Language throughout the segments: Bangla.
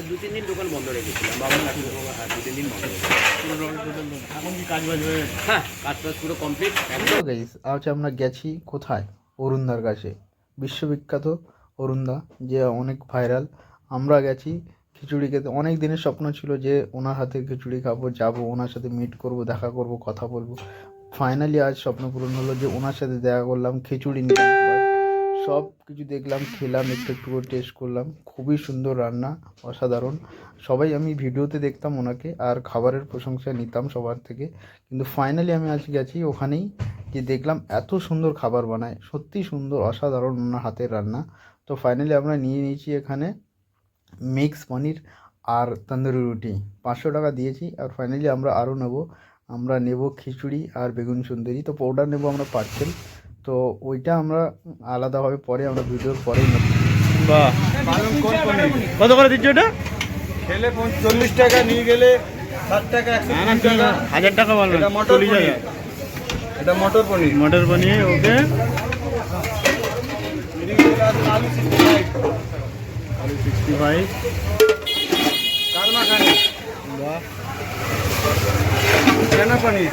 2-3 দিন দোকান বন্ধ রেখেছিলাম, বাবার কাছে 2-3 দিন বন্ধ রেখেছিলাম। এখন কি কাজ বাজ হয়ে? হ্যাঁ, কাজ টাজ পুরো কমপ্লিট। হ্যালো গাইস, আজ আমরা গেছি কোথায়? অরুণদার কাছে। বিশ্ববিখ্যাত অরুণদা, যে অনেক ভাইরাল। আমরা গেছি খিচুড়ি খেতে। অনেক দিনের স্বপ্ন ছিল যে ওনার হাতে খিচুড়ি খাবো, যাবো ওনার সাথে মিট করব, দেখা করব, কথা বলবো। ফাইনালি আজ স্বপ্ন পূরণ হলো যে ওনার সাথে দেখা করলাম, খিচুড়ি নিলাম, সব কিছু দেখলাম, খেলাম, একটু একটু করে টেস্ট করলাম। খুবই সুন্দর রান্না, অসাধারণ। সবাই আমি ভিডিওতে দেখতাম ওনাকে আর খাবারের প্রশংসা নিতাম সবার থেকে, কিন্তু ফাইনালি আমি আজ গেছি ওখানেই, যে দেখলাম এত সুন্দর খাবার বানায়, সত্যি সুন্দর, অসাধারণ ওনার হাতের রান্না। তো ফাইনালি আমরা নিয়ে নিয়েছি এখানে মিক্স পনির আর তন্দুরি রুটি, 500 টাকা দিয়েছি। আর ফাইনালি আমরা নেব খিচুড়ি আর বেগুন সুন্দরী। তো পাউডার নেব আমরা পার্সেল, তো ওইটা আমরা আলাদাভাবে পরে আমরা ভিডিওর পরেই নেব। বাহ, কত করে দিচ্ছ ওটা? খেলে 40 টাকা, নিয়ে গেলে 60 টাকা, 130 টাকা। 1000 টাকা বলবেন? এটা মটর পনির, এটা মটর পনির। মটর পনির, ওকে। আলু 65, আলু 65, কারমা খানি, বাহ, চানা পনির,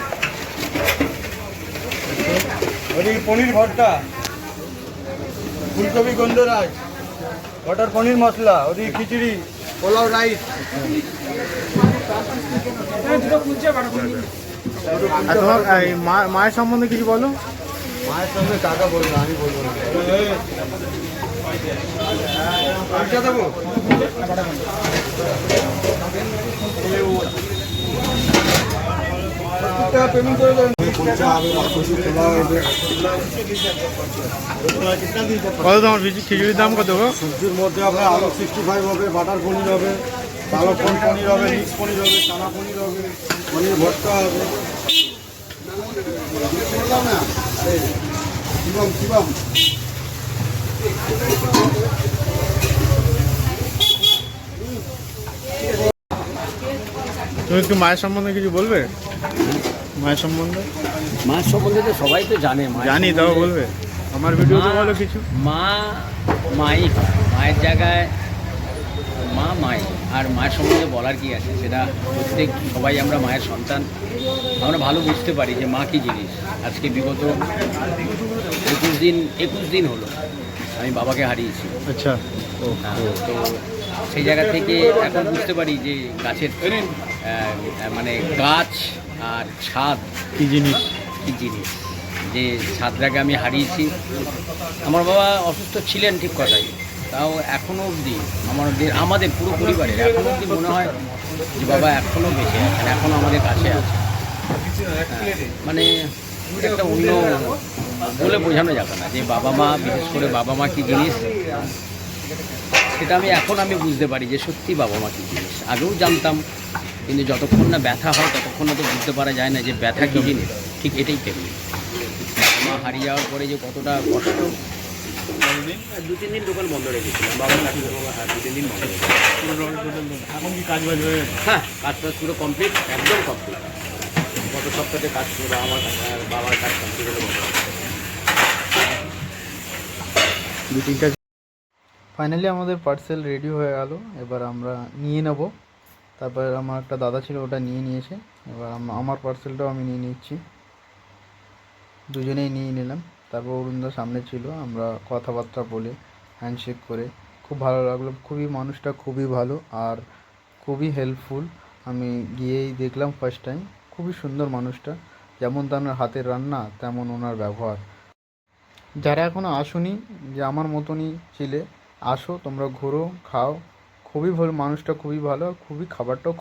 ওদিকে পনির ভর্তা, ফুলকপি গন্ধরাজ, মটর পনির মশলা, ওদিকে খিচুড়ি, পোলাও রাইস। আর তোমার এই মায়ের সম্বন্ধে কিছু বলো। মায়ের সঙ্গে কাকা বলবো, আমি বলবো না। পয়সা দেবো? পেমেন্ট করে দেবেন। কত তোমার খিচুড়ির দাম কত গো? সবজির মধ্যে আপনার আলু 65 হবে, বাটার পনির হবে, পালক পনির হবে, মিক্স পনির হবে, চানা পনির হবে, পনির ভর্তা হবে। শিবম শিবম তুমি একটু মায়ের সম্বন্ধে কিছু বলবে? মায়ের সম্বন্ধে মায়ের সম্বন্ধে তো সবাই তো জানে, জানি, তাও বলবে? আমার ভিডিওতে বলো কিছু। মা মাই হয়, মায়ের জায়গায় মা মাই। আর মায়ের সম্বন্ধে বলার কি আছে, সেটা প্রত্যেক সবাই আমরা মায়ের সন্তান, আমরা ভালো বুঝতে পারি যে মা কী জিনিস। আজকে বিগত 21 দিন হলো আমি বাবাকে হারিয়েছি। আচ্ছা, তো সেই জায়গা থেকে এখন বুঝতে পারি যে গাছের মানে গাছ আর ছাদ কি জিনিস, যে ছাদটাকে আমি হারিয়েছি। আমার বাবা অসুস্থ ছিলেন ঠিক কথাই, তাও এখনও অবধি আমাদের পুরো পরিবারের এখনও অবধি মনে হয় যে বাবা এখনও বেঁচে আছেন, এখনও আমাদের কাছে আছে। মানে একটা অন্য বলে বোঝানো যাবে না যে বাবা মা, বিশেষ করে বাবা মা কী জিনিস, সেটা আমি বুঝতে পারি যে সত্যি বাবা মা কী জিনিস। আগেও জানতাম, কিন্তু যতক্ষণ না ব্যথা হয় ততক্ষণ তো বুঝতে পারা যায় না যে ব্যথা কী জিনিস। ঠিক এটাই তেমনি বাবা মা হারিয়ে যাওয়ার পরে যে কতটা কষ্ট। 2-3 দিন দোকান বন্ধ রেখেছিলাম, বাবার কাছে 2-3 দিন বন্ধ রেখেছিলাম। এখন কি কাজ বাজ হয়ে? হ্যাঁ, কাজ টাজ পুরো কমপ্লিট, একদম কমপ্লিট। গত সপ্তাহে কাজ ছিল, বাবার কাজ কমপ্লিট হলো। ফাইনালি আমাদের পার্সেল রেডি হয়ে গেল, এবার আমরা নিয়ে নেব। তারপর আমার একটা দাদা ছিল, ওটা নিয়ে নিয়েছে। এবার আমার পার্সেলটাও আমি নিয়ে নিচ্ছি, দুজনেই নিয়ে নিলাম। তারপর অরুণদা সামনে ছিল, আমরা কথাবার্তা বলে হ্যান্ডশেক করে খুব ভালো লাগলো। মানুষটা খুবই ভালো আর খুবই হেল্পফুল। আমি গিয়েই দেখলাম ফার্স্ট টাইম, খুবই সুন্দর মানুষটা, যেমন তার হাতের রান্না তেমন ওনার ব্যবহার। যারা এখনও আসোনি, যে আমার মতনই ছিলে, আসো তোমরা, ঘোরো, খাও। খুবই ভালো মানুষটা, খুবই ভালো, খুবই খাবারটাও